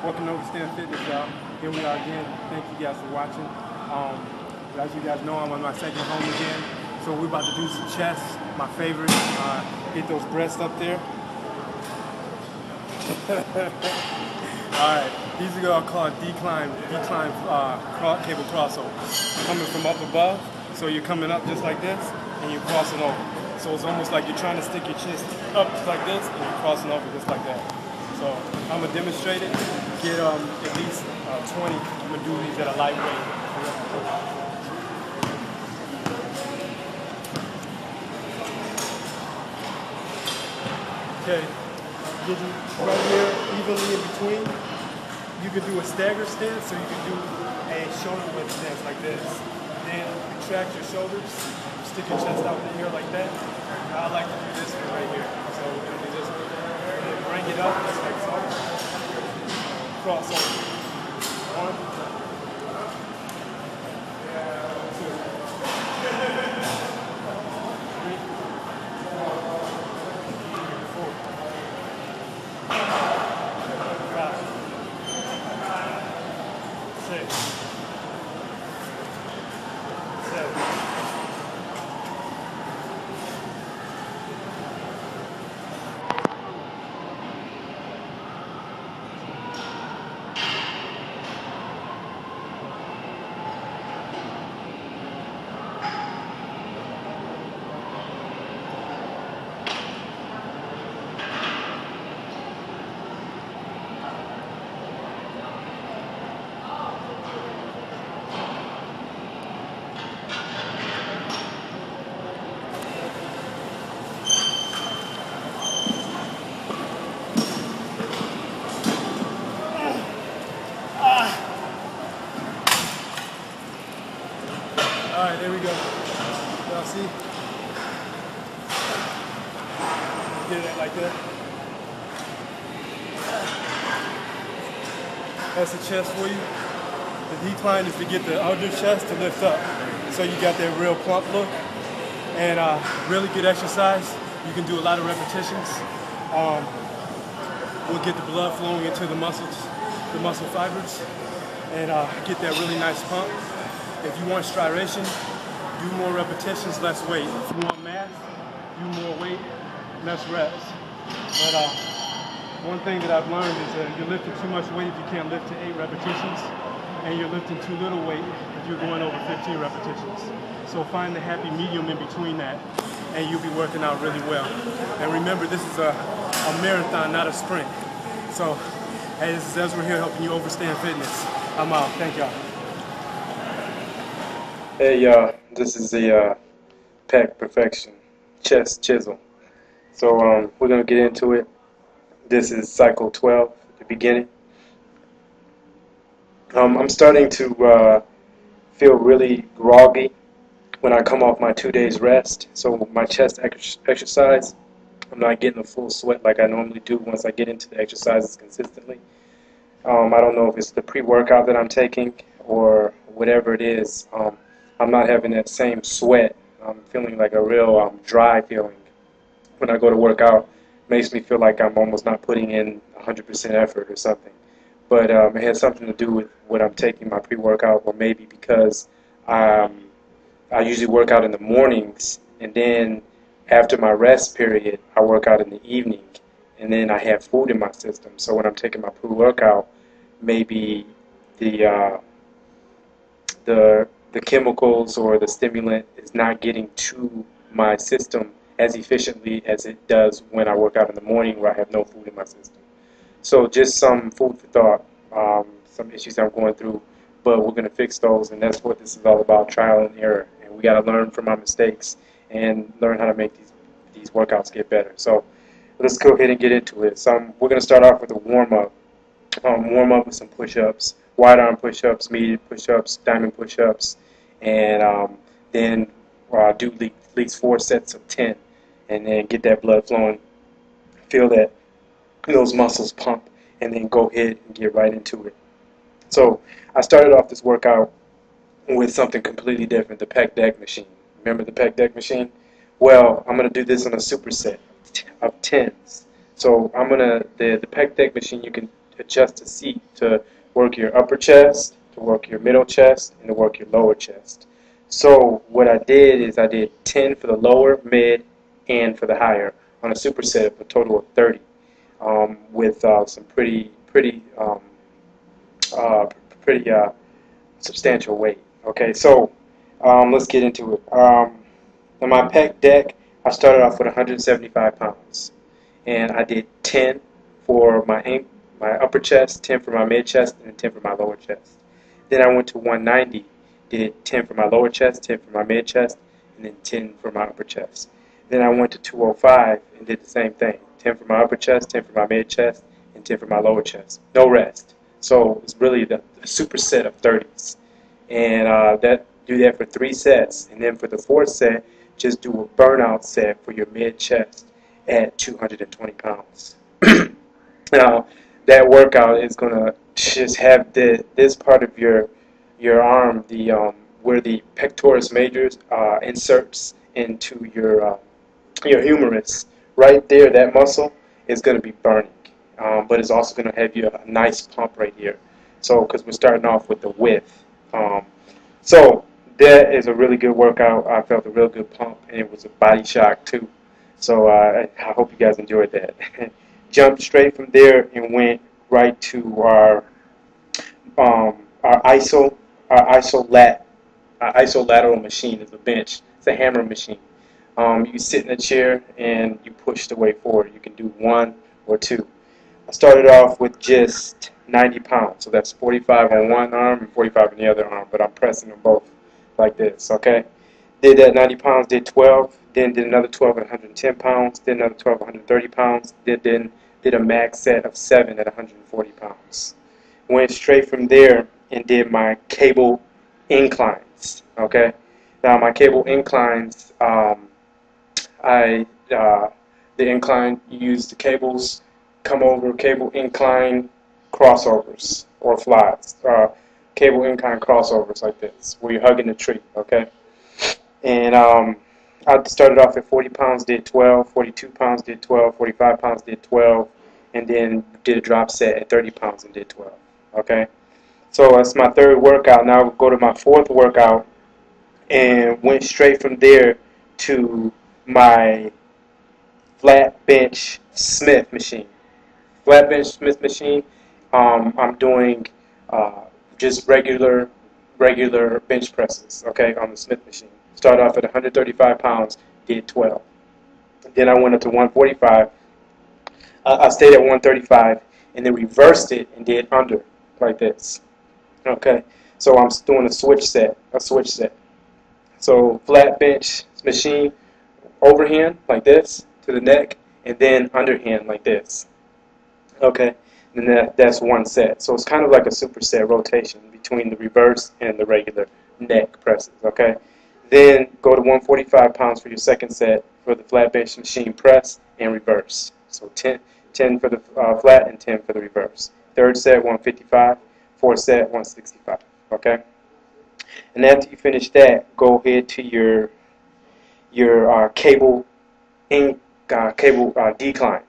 Welcome to Overstand Fitness, y'all. Here we are again. Thank you guys for watching. As you guys know, I'm on my second home again. So we're about to do some chest, my favorite. Get those breasts up there. Alright, these are called decline cable crossover. Coming from up above, so you're coming up just like this, and you're crossing over. So it's almost like you're trying to stick your chest up just like this, and you're crossing over just like that. So I'm gonna demonstrate it. Get at least 20. I'm gonna do these at a lightweight. Okay, get you right here evenly in between. You can do a stagger stance, so you can do a shoulder width stance like this. Then contract your shoulders, stick your chest out in the air like that. I like to do this one right here. So we're gonna do this one. And then bring it up just like so. Cross over. 1, 2, 3, 4, 5, 6, 7. Alright, there we go. Y'all see? Get it like that. That's the chest for you. The decline is to get the outer chest to lift up. So you got that real plump look. And really good exercise. You can do a lot of repetitions. We'll get the blood flowing into the muscles, the muscle fibers, and get that really nice pump. If you want striation, do more repetitions, less weight. If you want mass, do more weight, less reps. But one thing that I've learned is that you're lifting too much weight if you can't lift to 8 repetitions, and you're lifting too little weight if you're going over 15 repetitions. So find the happy medium in between that, and you'll be working out really well. And remember, this is a marathon, not a sprint. So, hey, this is Ezra here helping you overstand fitness. I'm out. Thank y'all. Hey y'all, this is the Pec Perfection chest chisel. So we're going to get into it. This is cycle 12, the beginning. I'm starting to feel really groggy when I come off my 2 days rest. So my chest exercise, I'm not getting a full sweat like I normally do once I get into the exercises consistently. I don't know if it's the pre-workout that I'm taking or whatever it is. I'm not having that same sweat. I'm feeling like a real dry feeling when I go to work out. Makes me feel like I'm almost not putting in 100% effort or something. But it has something to do with what I'm taking, my pre-workout, or maybe because I usually work out in the mornings, and then after my rest period, I work out in the evening, and then I have food in my system. So when I'm taking my pre-workout, maybe the chemicals or the stimulant is not getting to my system as efficiently as it does when I work out in the morning where I have no food in my system. So just some food for thought, some issues I'm going through, but we're going to fix those, and that's what this is all about, trial and error. And we got to learn from our mistakes and learn how to make these workouts get better. So let's go ahead and get into it. So we're going to start off with a warm-up. Warm up with some push-ups, wide arm push-ups, medium push-ups, diamond push-ups, and then do at least 4 sets of 10, and then get that blood flowing, feel that those muscles pump, and then go ahead and get right into it. So I started off this workout with something completely different, the pec deck machine. Remember the pec deck machine? Well, I'm going to do this on a superset of 10s. So I'm going to, the pec deck machine, you can adjust the seat to work your upper chest, to work your middle chest, and to work your lower chest. So what I did is I did 10 for the lower, mid, and for the higher on a superset of a total of 30 with some pretty substantial weight. Okay, so let's get into it. On my pec deck, I started off with 175 pounds, and I did 10 for my upper chest, 10 for my mid chest, and 10 for my lower chest. Then I went to 190, did 10 for my lower chest, 10 for my mid chest, and then 10 for my upper chest. Then I went to 205 and did the same thing, 10 for my upper chest, 10 for my mid chest, and 10 for my lower chest. No rest. So it's really the superset of 30s. And do that for 3 sets. And then for the 4th set, just do a burnout set for your mid chest at 220 pounds. Now, that workout is going to just have this part of your arm, where the pectoris major inserts into your humerus. Right there, that muscle is going to be burning. But it's also going to have you a nice pump right here. So, because we're starting off with the width. So, that is a really good workout. I felt a real good pump, and it was a body shock too. So, I hope you guys enjoyed that. Jumped straight from there and went right to our isolateral machine. Is a bench. It's a hammer machine. You sit in a chair and you push the weight forward. You can do 1 or 2. I started off with just 90 pounds, so that's 45 on one arm and 45 on the other arm, but I'm pressing them both like this, okay? Did that 90 pounds, did 12, then did another 12 at 110 pounds, then another 12 at 130 pounds, then did a max set of 7 at 140 pounds. Went straight from there and did my cable inclines, okay? Now my cable inclines, the incline, you use the cables, come over, cable incline crossovers or flies, cable incline crossovers like this, where you're hugging the tree, okay? And I started off at 40 pounds, did 12, 42 pounds, did 12, 45 pounds, did 12, and then did a drop set at 30 pounds and did 12, okay? So that's my 3rd workout. Now we'll go to my 4th workout and went straight from there to my flat bench Smith machine. Flat bench Smith machine, I'm doing just regular bench presses, okay, on the Smith machine. Started off at 135 pounds, did 12. Then I went up to 145. I stayed at 135 and then reversed it and did under like this, okay. So I'm doing a switch set. So flat bench machine, overhand like this to the neck, and then underhand like this. Okay, and that's 1 set. So it's kind of like a superset rotation between the reverse and the regular neck presses. Okay, then go to 145 pounds for your 2nd set for the flat bench machine press and reverse. So 10 for the flat and 10 for the reverse. 3rd set 155, 4th set 165. Okay, and after you finish that, go ahead to your cable decline,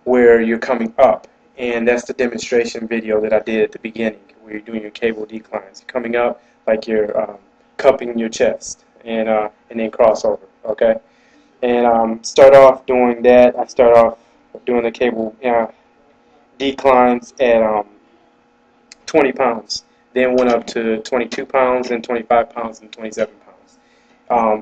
where you're coming up. And that's the demonstration video that I did at the beginning, where you're doing your cable declines. You're coming up like you're cupping your chest, and then crossover, okay? And start off doing that. I start off doing the cable declines at 20 pounds. Then went up to 22 pounds, and 25 pounds, and 27 pounds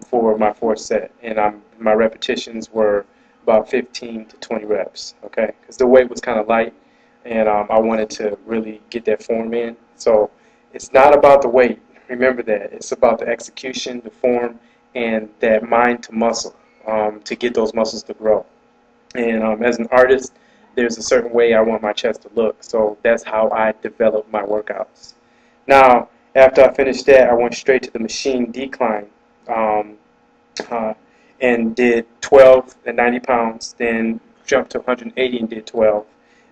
for my 4th set. And my repetitions were about 15 to 20 reps, okay? Because the weight was kind of light, and I wanted to really get that form in. So it's not about the weight. Remember that. It's about the execution, the form, and that mind to muscle to get those muscles to grow. And as an artist, there's a certain way I want my chest to look. So that's how I develop my workouts. Now, after I finished that, I went straight to the machine decline. And did 12 at 90 pounds, then jumped to 180 and did 12,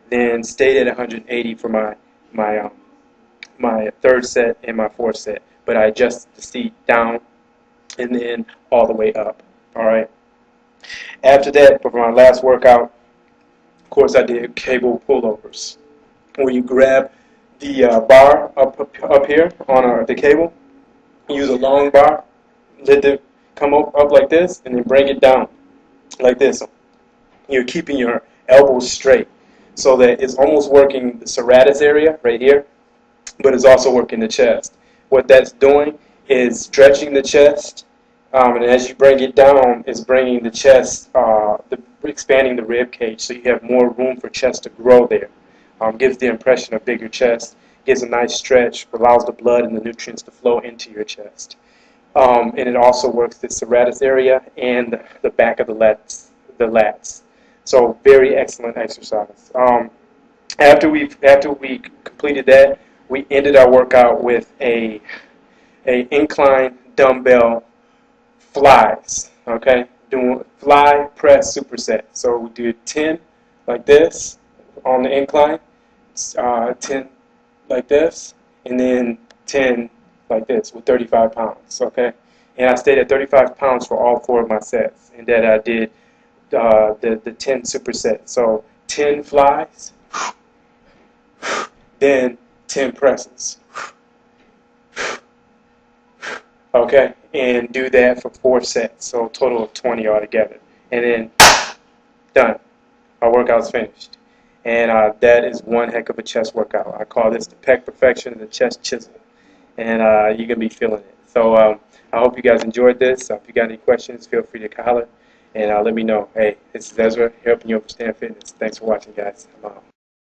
then stayed at 180 for my 3rd set and my 4th set, but I adjusted the seat down and then all the way up, all right? After that, for my last workout, of course I did cable pullovers, where you grab the bar up here on the cable. Use a long bar, let it come up like this, and then bring it down like this. You're keeping your elbows straight, so that it's almost working the serratus area right here, but it's also working the chest. What that's doing is stretching the chest, and as you bring it down, it's bringing the chest, expanding the rib cage, so you have more room for chest to grow there. Gives the impression of bigger chest, gives a nice stretch, allows the blood and the nutrients to flow into your chest. And it also works the serratus area and the back of the lats. So very excellent exercise. After we completed that, we ended our workout with a incline dumbbell flies. Okay, doing fly press superset. So we do 10 like this on the incline, 10 like this, and then 10 like this with 35 pounds. Okay, and I stayed at 35 pounds for all 4 of my sets, and that I did the 10 supersets. So 10 flies, then 10 presses. Okay, and do that for 4 sets, so a total of 20 altogether. And then, done. Our workout's finished. And that is one heck of a chest workout. I call this the Pec Perfection and the chest chisel. And you're going to be feeling it. So I hope you guys enjoyed this. If you got any questions, feel free to holler and let me know. Hey, this is Ezra, helping you understand fitness. Thanks for watching, guys. I'm out.